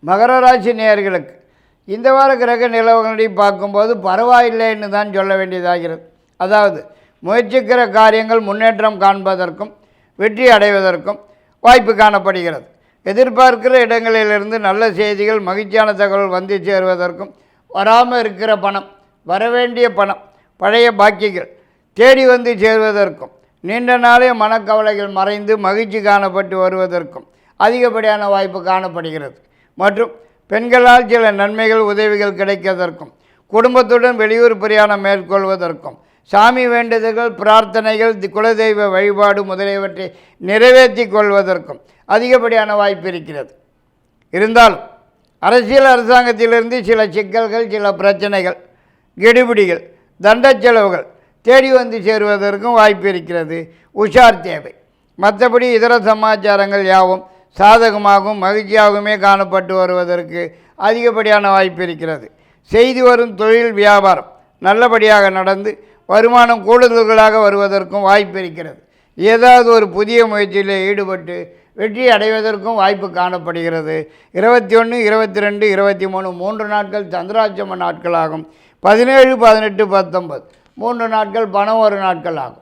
மகர ராசி நேயர்களுக்கு இந்த வார கிரக நிலவரங்களை பார்க்கும்போது பரவாயில்லைன்னு தான் சொல்ல வேண்டியதாகிறது. அதாவது முயற்சிக்கிற காரியங்கள் முன்னேற்றம் காண்பதற்கும் வெற்றி அடைவதற்கும் வாய்ப்பு காணப்படுகிறது. எதிர்பார்க்கிற இடங்களிலிருந்து நல்ல செய்திகள் மகிழ்ச்சியான தகவல் வந்து சேருவதற்கும் வராமல் இருக்கிற பணம் வரவேண்டிய பணம் பழைய பாக்கிகள் தேடி வந்து சேருவதற்கும் நீண்ட நாளே மனக்கவலைகள் மறைந்து மகிழ்ச்சி காணப்பட்டு வருவதற்கும் அதிகப்படியான வாய்ப்பு காணப்படுகிறது. மற்றும் பெண்களால் சில நன்மைகள் உதவிகள் கிடைப்பதற்கும் குடும்பத்துடன் வெளியூர் பிரயாணம் மேற்கொள்வதற்கும் சாமி வேண்டுதல்கள் பிரார்த்தனைகள் குலதெய்வ வழிபாடு முதலியவற்றை நிறைவேற்றி கொள்வதற்கும் அதிகப்படியான வாய்ப்பு இருக்கிறது. இருந்தாலும் அரசியல் அரசாங்கத்திலிருந்து சில சிக்கல்கள் சில பிரச்சனைகள் கெடுபிடிகள் தண்ட செலவுகள் தேடி வந்து சேருவதற்கும் வாய்ப்பு இருக்கிறது. உஷார் தேவை. மற்றபடி இதர சமாச்சாரங்கள் யாவும் சாதகமாகவும் மகிழ்ச்சியாகவுமே காணப்பட்டு வருவதற்கு அதிகப்படியான வாய்ப்பு இருக்கிறது. செய்து வரும் தொழில் வியாபாரம் நல்லபடியாக நடந்து வருமானம் கூடுதல்களாக வருவதற்கும் வாய்ப்பு இருக்கிறது. ஏதாவது ஒரு புதிய முயற்சியில் ஈடுபட்டு வெற்றி அடைவதற்கும் வாய்ப்பு காணப்படுகிறது. 21, 22, 23 3 நாட்கள் சந்திராட்சம நாட்களாகும். 17, 18, 19 3 நாட்கள் பணம் ஒரு நாட்கள் ஆகும்.